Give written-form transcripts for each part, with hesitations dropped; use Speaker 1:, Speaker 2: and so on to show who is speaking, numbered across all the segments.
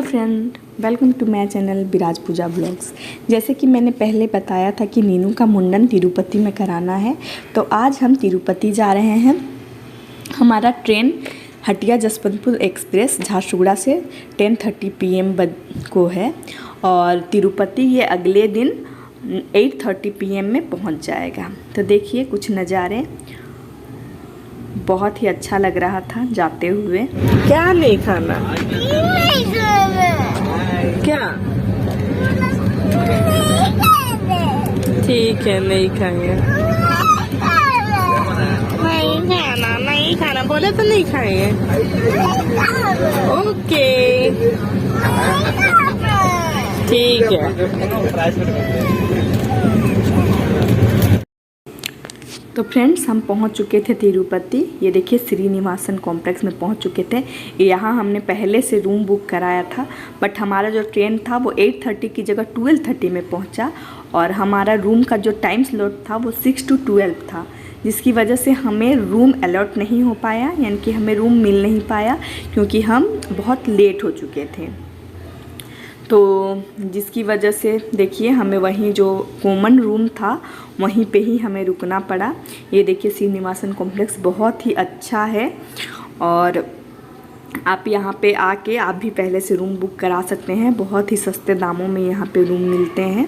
Speaker 1: Friend, welcome to my channel Viraj Pooja blogs. जैसे कि मैंने पहले बताया था कि नीनू का मुंडन तिरुपति में कराना है, तो आज हम तिरुपति जा रहे हैं। हमारा ट्रेन हटिया जसवंतपुर एक्सप्रेस झारसुगुड़ा से 10:30 PM को है और तिरुपति ये अगले दिन 8:30 PM में पहुंच जाएगा। तो देखिए कुछ नज़ारे, बहुत ही अच्छा लग रहा था जाते हुए।
Speaker 2: क्या नहीं खाना? क्या? ठीक है, नहीं खाएंगे। नहीं खाना बोले तो नहीं खाएंगे। ओके, ठीक है।
Speaker 1: तो फ्रेंड्स, हम पहुंच चुके थे तिरुपति। ये देखिए श्रीनिवासन कॉम्प्लेक्स में पहुंच चुके थे। यहाँ हमने पहले से रूम बुक कराया था, बट हमारा जो ट्रेन था वो 8:30 की जगह 12:30 में पहुंचा और हमारा रूम का जो टाइम स्लॉट था वो 6 to 12 था, जिसकी वजह से हमें रूम अलॉट नहीं हो पाया, यानी कि हमें रूम मिल नहीं पाया क्योंकि हम बहुत लेट हो चुके थे। तो जिसकी वजह से देखिए हमें वहीं जो कॉमन रूम था वहीं पे ही हमें रुकना पड़ा। ये देखिए श्रीनिवासन कॉम्प्लेक्स बहुत ही अच्छा है और आप यहाँ पे आके आप भी पहले से रूम बुक करा सकते हैं। बहुत ही सस्ते दामों में यहाँ पे रूम मिलते हैं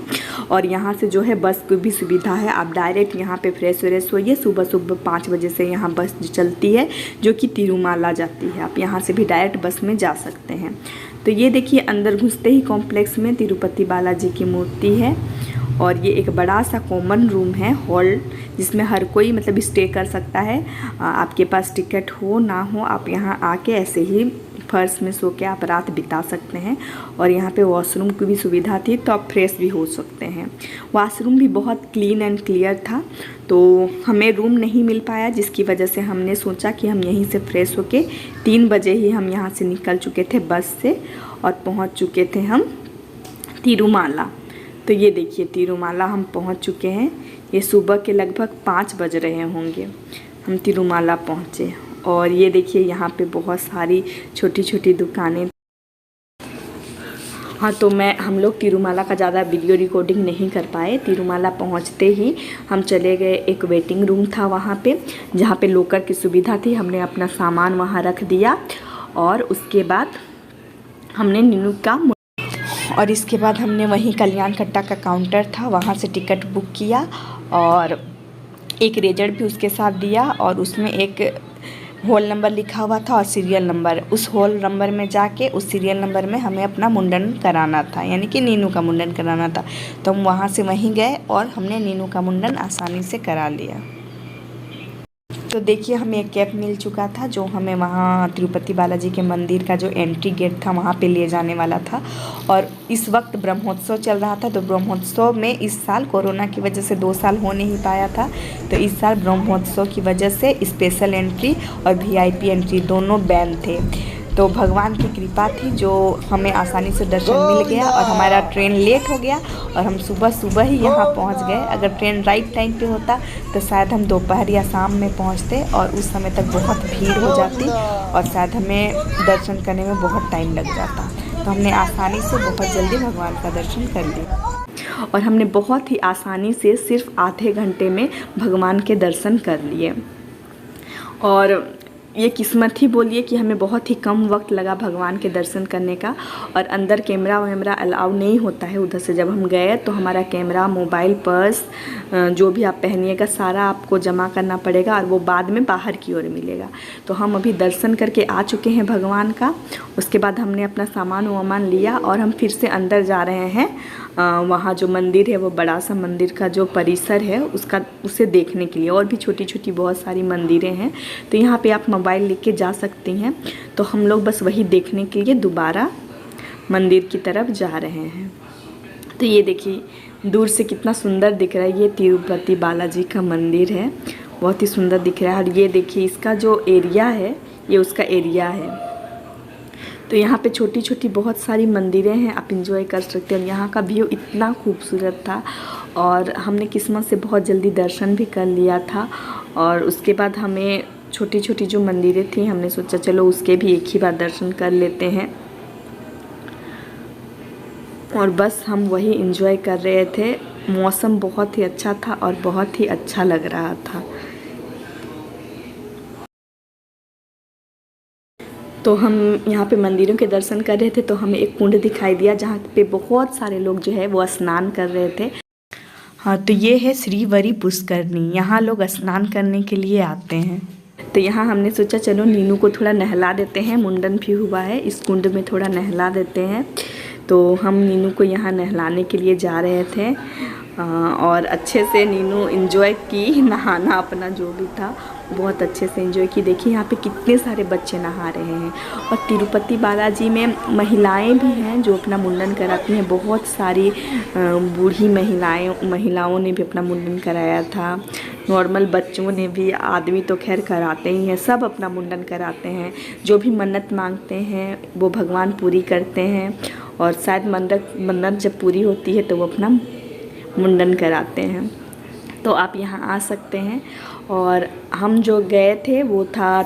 Speaker 1: और यहाँ से जो है बस की भी सुविधा है। आप डायरेक्ट यहाँ पे फ्रेश व्रेश होइए। सुबह सुबह 5 बजे से यहाँ बस चलती है जो कि तिरुमाला जाती है। आप यहाँ से भी डायरेक्ट बस में जा सकते हैं। तो ये देखिए अंदर घुसते ही कॉम्प्लेक्स में तिरुपति बालाजी की मूर्ति है और ये एक बड़ा सा कॉमन रूम है, हॉल, जिसमें हर कोई मतलब स्टे कर सकता है। आपके पास टिकट हो ना हो, आप यहाँ आके ऐसे ही फर्श में सो के आप रात बिता सकते हैं। और यहाँ पे वॉशरूम की भी सुविधा थी, तो आप फ्रेश भी हो सकते हैं। वॉशरूम भी बहुत क्लीन एंड क्लियर था। तो हमें रूम नहीं मिल पाया, जिसकी वजह से हमने सोचा कि हम यहीं से फ्रेश होके 3 बजे ही हम यहाँ से निकल चुके थे बस से और पहुँच चुके थे हम तिरुमाला। तो ये देखिए तिरुमाला हम पहुँच चुके हैं। ये सुबह के लगभग 5 बज रहे होंगे, हम तिरुमाला पहुँचे। और ये देखिए यहाँ पे बहुत सारी छोटी छोटी दुकानें। हाँ, तो हम लोग तिरुमाला का ज़्यादा वीडियो रिकॉर्डिंग नहीं कर पाए। तिरुमाला पहुँचते ही हम चले गए, एक वेटिंग रूम था वहाँ पे जहाँ पे लॉकर की सुविधा थी। हमने अपना सामान वहाँ रख दिया और उसके बाद हमने नीनू का और इसके बाद हमने वहीं कल्याण कट्टा का काउंटर था, वहाँ से टिकट बुक किया और एक रेजर भी उसके साथ दिया और उसमें एक होल नंबर लिखा हुआ था और सीरियल नंबर। उस होल नंबर में जाके उस सीरियल नंबर में हमें अपना मुंडन कराना था, यानी कि नीनू का मुंडन कराना था। तो हम वहाँ से वहीं गए और हमने नीनू का मुंडन आसानी से करा लिया। तो देखिए हमें एक कैब मिल चुका था जो हमें वहाँ तिरुपति बालाजी के मंदिर का जो एंट्री गेट था वहाँ पे ले जाने वाला था। और इस वक्त ब्रह्मोत्सव चल रहा था, तो ब्रह्मोत्सव में इस साल कोरोना की वजह से 2 साल हो नहीं पाया था, तो इस साल ब्रह्मोत्सव की वजह से स्पेशल एंट्री और VIP एंट्री दोनों बैन थे। तो भगवान की कृपा थी जो हमें आसानी से दर्शन मिल गया और हमारा ट्रेन लेट हो गया और हम सुबह सुबह ही यहाँ पहुँच गए। अगर ट्रेन राइट टाइम पे होता तो शायद हम दोपहर या शाम में पहुँचते और उस समय तक बहुत भीड़ हो जाती और शायद हमें दर्शन करने में बहुत टाइम लग जाता। तो हमने आसानी से बहुत जल्दी भगवान का दर्शन कर लिया और हमने बहुत ही आसानी से सिर्फ आधे घंटे में भगवान के दर्शन कर लिए। और ये किस्मत ही बोलिए कि हमें बहुत ही कम वक्त लगा भगवान के दर्शन करने का। और अंदर कैमरा वैमरा अलाउ नहीं होता है उधर से। जब हम गए तो हमारा कैमरा, मोबाइल, पर्स, जो भी आप पहनिएगा सारा आपको जमा करना पड़ेगा और वो बाद में बाहर की ओर मिलेगा। तो हम अभी दर्शन करके आ चुके हैं भगवान का। उसके बाद हमने अपना सामान वामान लिया और हम फिर से अंदर जा रहे हैं। वहाँ जो मंदिर है, वो बड़ा सा मंदिर का जो परिसर है उसे देखने के लिए। और भी छोटी छोटी बहुत सारी मंदिरें हैं, तो यहाँ पे आप मोबाइल लेके जा सकती हैं। तो हम लोग बस वही देखने के लिए दोबारा मंदिर की तरफ जा रहे हैं। तो ये देखिए दूर से कितना सुंदर दिख रहा है। ये तिरुपति बालाजी का मंदिर है, बहुत ही सुंदर दिख रहा है। और ये देखिए इसका जो एरिया है, ये उसका एरिया है। तो यहाँ पे छोटी छोटी बहुत सारी मंदिरें हैं, आप इंजॉय कर सकते हैं। यहाँ का व्यू इतना खूबसूरत था और हमने किस्मत से बहुत जल्दी दर्शन भी कर लिया था। और उसके बाद हमें छोटी छोटी जो मंदिरें थी, हमने सोचा चलो उसके भी एक ही बार दर्शन कर लेते हैं। और बस हम वही एंजॉय कर रहे थे। मौसम बहुत ही अच्छा था और बहुत ही अच्छा लग रहा था। तो हम यहाँ पे मंदिरों के दर्शन कर रहे थे तो हमें एक कुंड दिखाई दिया जहाँ पे बहुत सारे लोग जो है वो स्नान कर रहे थे। हाँ, तो ये है श्रीवरी पुष्करनी, यहाँ लोग स्नान करने के लिए आते हैं। तो यहाँ हमने सोचा चलो नीनू को थोड़ा नहला देते हैं, मुंडन भी हुआ है, इस कुंड में थोड़ा नहला देते हैं। तो हम नीनू को यहाँ नहलाने के लिए जा रहे थे और अच्छे से नीनू एंजॉय की, नहाना अपना जो भी था बहुत अच्छे से एंजॉय की। देखिए यहाँ पे कितने सारे बच्चे नहा रहे हैं। और तिरुपति बालाजी में महिलाएं भी हैं जो अपना मुंडन कराती हैं। बहुत सारी बूढ़ी महिलाओं ने भी अपना मुंडन कराया था। नॉर्मल बच्चों ने भी, आदमी तो खैर कराते ही हैं, सब अपना मुंडन कराते हैं। जो भी मन्नत मांगते हैं वो भगवान पूरी करते हैं। और शायद मन्नत जब पूरी होती है तो वो अपना मुंडन कराते हैं। तो आप यहाँ आ सकते हैं। और हम जो गए थे वो था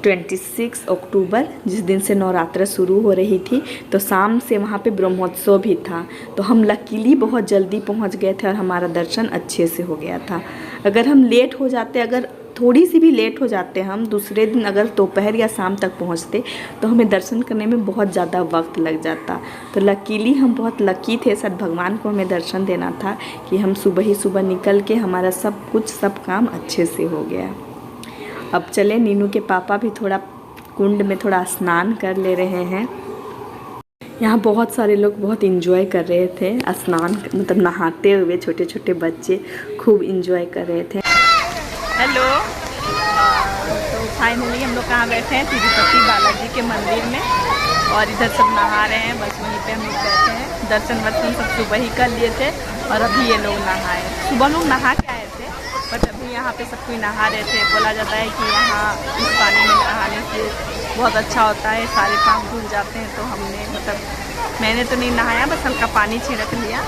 Speaker 1: 26 अक्टूबर, जिस दिन से नवरात्र शुरू हो रही थी। तो शाम से वहाँ पे ब्रह्मोत्सव भी था। तो हम लकीली बहुत जल्दी पहुँच गए थे और हमारा दर्शन अच्छे से हो गया था। अगर हम लेट हो जाते, अगर थोड़ी सी भी लेट हो जाते हम दूसरे दिन, अगर दोपहर या शाम तक पहुंचते तो हमें दर्शन करने में बहुत ज़्यादा वक्त लग जाता। तो लकीली हम बहुत लकी थे, सद भगवान को हमें दर्शन देना था कि हम सुबह ही सुबह निकल के हमारा सब काम अच्छे से हो गया। अब चले, नीनू के पापा भी थोड़ा कुंड में थोड़ा स्नान कर ले रहे हैं। यहाँ बहुत सारे लोग बहुत इंजॉय कर रहे थे स्नान, मतलब नहाते हुए। छोटे छोटे बच्चे खूब इंजॉय कर रहे थे। हेलो, तो फाइनली हम लोग कहाँ बैठे हैं? तिरुपति बालाजी के मंदिर में। और इधर सब नहा रहे हैं, बस वहीं पे हम लोग बैठे हैं। दर्शन सब सुबह ही कर लिए थे और अभी ये लोग नहाए। सुबह लोग नहा के आए थे बट अभी यहाँ पे सब कोई नहा रहे थे। बोला जाता है कि यहाँ इस पानी में नहाने से बहुत अच्छा होता है, सारे पाप धुल जाते हैं। तो हमने, मतलब मैंने तो नहीं नहाया, बस हल्का पानी छिड़क लिया।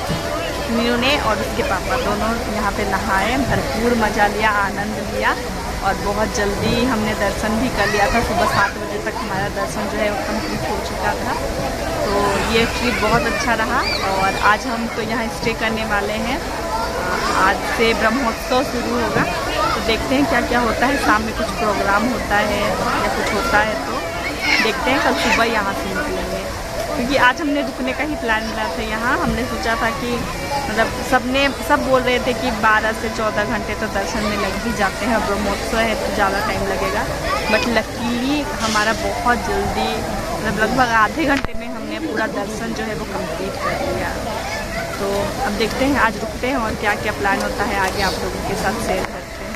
Speaker 1: मीनू ने और उसके पापा दोनों यहाँ पे नहाए, भरपूर मज़ा लिया, आनंद लिया। और बहुत जल्दी हमने दर्शन भी कर लिया था। सुबह 7 बजे तक हमारा दर्शन जो है वो कंप्लीट हो चुका था। तो ये ट्रिप बहुत अच्छा रहा। और आज हम तो यहाँ स्टे करने वाले हैं। आज से ब्रह्मोत्सव शुरू होगा, तो देखते हैं क्या क्या होता है। शाम में कुछ प्रोग्राम होता है या कुछ होता है तो देखते हैं। कल सुबह यहाँ से निकलेंगे क्योंकि आज हमने रुकने का ही प्लान बनाया था यहाँ। हमने सोचा था कि मतलब सब बोल रहे थे कि 12 से 14 घंटे तो दर्शन में लग ही जाते हैं। ब्रह्मोत्सव है तो ज़्यादा टाइम लगेगा। बट लकीली हमारा बहुत जल्दी, मतलब लगभग आधे घंटे में हमने पूरा दर्शन जो है वो कंप्लीट कर लिया। तो अब देखते हैं, आज रुकते हैं और क्या क्या प्लान होता है आगे आप लोगों के साथ शेयर करते हैं।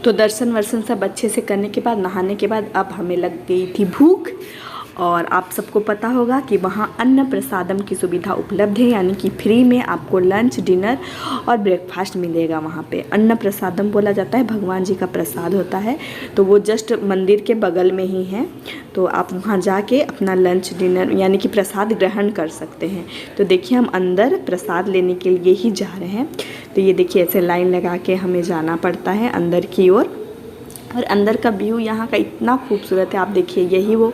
Speaker 1: तो दर्शन सब अच्छे से करने के बाद, नहाने के बाद अब हमें लग गई थी भूख। और आप सबको पता होगा कि वहाँ अन्न प्रसादम की सुविधा उपलब्ध है, यानी कि फ्री में आपको लंच, डिनर और ब्रेकफास्ट मिलेगा। वहाँ पे अन्न प्रसादम बोला जाता है, भगवान जी का प्रसाद होता है। तो वो जस्ट मंदिर के बगल में ही है। तो आप वहाँ जाके अपना लंच, डिनर यानी कि प्रसाद ग्रहण कर सकते हैं। तो देखिए हम अंदर प्रसाद लेने के लिए ही जा रहे हैं। तो ये देखिए ऐसे लाइन लगा के हमें जाना पड़ता है अंदर की ओर। और अंदर का व्यू यहाँ का इतना खूबसूरत है। आप देखिए, यही वो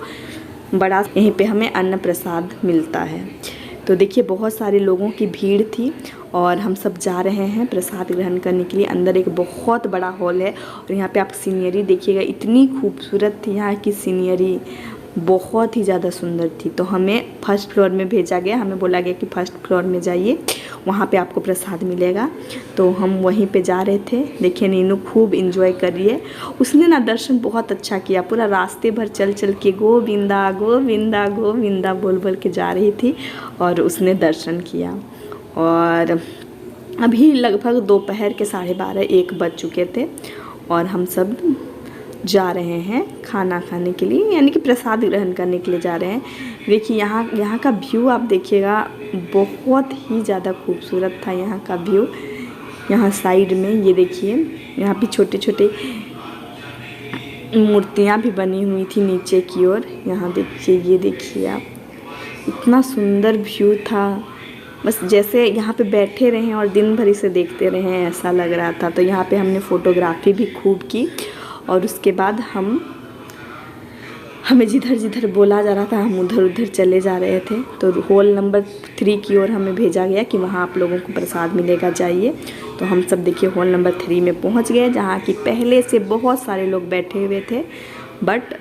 Speaker 1: बड़ा, यहीं पे हमें अन्न प्रसाद मिलता है। तो देखिए बहुत सारे लोगों की भीड़ थी और हम सब जा रहे हैं प्रसाद ग्रहण करने के लिए। अंदर एक बहुत बड़ा हॉल है और यहाँ पे आप सीनरी देखिएगा, इतनी खूबसूरत थी यहाँ की सीनरी, बहुत ही ज़्यादा सुंदर थी। तो हमें फर्स्ट फ्लोर में भेजा गया, हमें बोला गया कि फर्स्ट फ्लोर में जाइए, वहाँ पे आपको प्रसाद मिलेगा। तो हम वहीं पे जा रहे थे। देखिए नीनू खूब इंजॉय कर रही है। उसने ना दर्शन बहुत अच्छा किया, पूरा रास्ते भर चल चल के गोविंदा गोविंदा गोविंदा बोल बोल के जा रही थी और उसने दर्शन किया। और अभी लगभग दोपहर के 12:30-1 बज चुके थे और हम सब जा रहे हैं खाना खाने के लिए, यानी कि प्रसाद ग्रहण करने के लिए जा रहे हैं। देखिए यहाँ का व्यू आप देखिएगा, बहुत ही ज़्यादा खूबसूरत था यहाँ का व्यू। यहाँ साइड में ये देखिए, यहाँ पे छोटे छोटे मूर्तियाँ भी बनी हुई थी नीचे की ओर। यहाँ देखिए, ये देखिए आप, इतना सुंदर व्यू था। बस जैसे यहाँ पे बैठे रहें और दिन भर इसे देखते रहें ऐसा लग रहा था। तो यहाँ पे हमने फ़ोटोग्राफी भी खूब की और उसके बाद हमें जिधर जिधर बोला जा रहा था हम उधर उधर चले जा रहे थे। तो हॉल नंबर 3 की ओर हमें भेजा गया कि वहाँ आप लोगों को प्रसाद मिलेगा, जाइए। तो हम सब देखिए हॉल नंबर 3 में पहुँच गए, जहाँ कि पहले से बहुत सारे लोग बैठे हुए थे, बट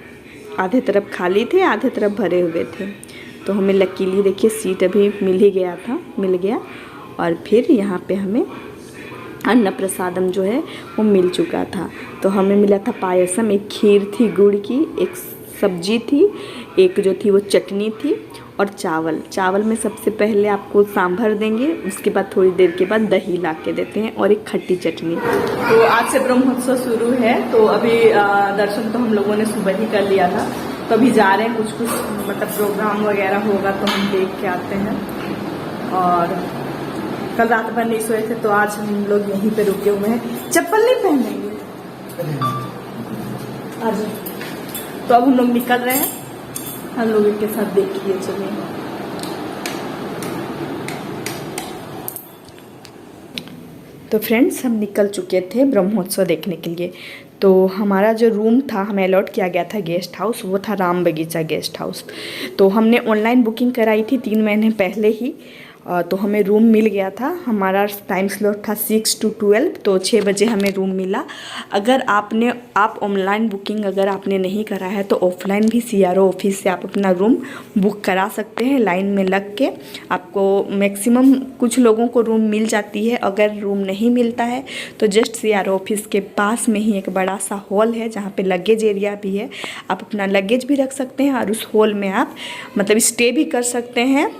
Speaker 1: आधे तरफ खाली थे, आधे तरफ भरे हुए थे। तो हमें लकीली देखिए सीट अभी मिल गया। और फिर यहाँ पे हमें अन्न प्रसादम जो है वो मिल चुका था। तो हमें मिला था पायसम, एक खीर थी गुड़ की, एक सब्जी थी, एक जो थी वो चटनी थी और चावल में सबसे पहले आपको सांभर देंगे, उसके बाद थोड़ी देर के बाद दही ला के देते हैं और एक खट्टी चटनी। तो आज से ब्रह्मोत्सव शुरू है। तो अभी दर्शन तो हम लोगों ने सुबह ही कर लिया था, तो अभी जा रहे हैं, कुछ मतलब प्रोग्राम वगैरह होगा तो हम देख के आते हैं। और कल रात भर नहीं सोए थे तो आज हम लोग यहीं पे रुके हुए हैं। चप्पल नहीं पहनेंगे आज। तो अब हम लोग निकल रहे हैं, हम लोगों के साथ देखिए चलिए। तो फ्रेंड्स हम निकल चुके थे ब्रह्मोत्सव देखने के लिए। तो हमारा जो रूम था, हमें अलॉट किया गया था गेस्ट हाउस, वो था राम बगीचा गेस्ट हाउस। तो हमने ऑनलाइन बुकिंग कराई थी 3 महीने पहले ही, तो हमें रूम मिल गया था। हमारा टाइम स्लॉट था 6 to 12, तो 6 बजे हमें रूम मिला। अगर आप ऑनलाइन बुकिंग अगर आपने नहीं करा है तो ऑफलाइन भी CRO ऑफिस से आप अपना रूम बुक करा सकते हैं लाइन में लग के। आपको मैक्सिमम कुछ लोगों को रूम मिल जाती है। अगर रूम नहीं मिलता है तो जस्ट CRO ऑफिस के पास में ही एक बड़ा सा हॉल है जहाँ पे लगेज एरिया भी है, आप अपना लगेज भी रख सकते हैं और उस हॉल में आप मतलब स्टे भी कर सकते हैं,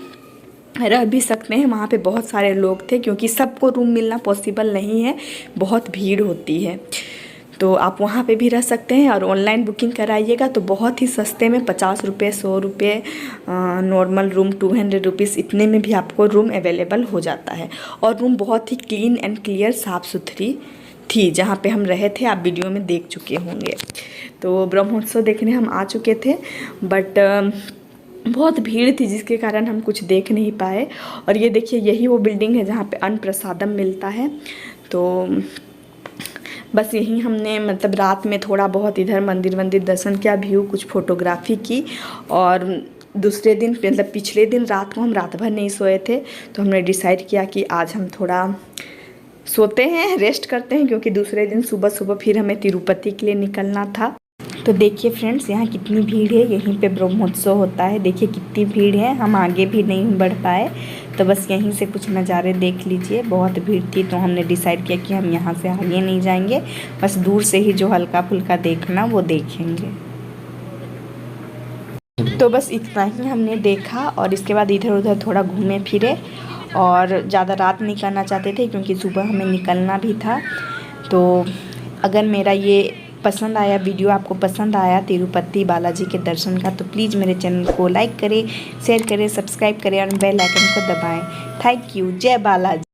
Speaker 1: रह भी सकते हैं। वहाँ पे बहुत सारे लोग थे क्योंकि सबको रूम मिलना पॉसिबल नहीं है, बहुत भीड़ होती है। तो आप वहाँ पे भी रह सकते हैं और ऑनलाइन बुकिंग कराइएगा तो बहुत ही सस्ते में 50 रुपये 100 रुपये, नॉर्मल रूम 200 रुपीज़, इतने में भी आपको रूम अवेलेबल हो जाता है। और रूम बहुत ही क्लीन एंड क्लियर साफ़ सुथरी थी जहाँ पे हम रहे थे, आप वीडियो में देख चुके होंगे। तो ब्रह्मोत्सव देखने हम आ चुके थे, बट बहुत भीड़ थी जिसके कारण हम कुछ देख नहीं पाए। और ये देखिए यही वो बिल्डिंग है जहाँ पे अन्न प्रसादम मिलता है। तो बस यही हमने मतलब रात में थोड़ा बहुत इधर मंदिर दर्शन किया, व्यू कुछ फ़ोटोग्राफी की। और दूसरे दिन मतलब पिछले दिन रात को हम रात भर नहीं सोए थे, तो हमने डिसाइड किया कि आज हम थोड़ा सोते हैं, रेस्ट करते हैं, क्योंकि दूसरे दिन सुबह फिर हमें तिरुपति के लिए निकलना था। तो देखिए फ्रेंड्स यहाँ कितनी भीड़ है, यहीं पे ब्रह्मोत्सव होता है, देखिए कितनी भीड़ है। हम आगे भी नहीं बढ़ पाए, तो बस यहीं से कुछ नज़ारे देख लीजिए। बहुत भीड़ थी तो हमने डिसाइड किया कि हम यहाँ से आगे नहीं जाएंगे, बस दूर से ही जो हल्का फुल्का देखना वो देखेंगे। तो बस इतना ही हमने देखा और इसके बाद इधर उधर थोड़ा घूमे फिरे और ज़्यादा रात नहीं करना चाहते थे क्योंकि सुबह हमें निकलना भी था। तो अगर मेरा ये पसंद आया वीडियो, आपको पसंद आया तिरुपति बालाजी के दर्शन का, तो प्लीज़ मेरे चैनल को लाइक करें, शेयर करें, सब्सक्राइब करें और बेल आइकन को दबाएं। Thank you. जय बालाजी।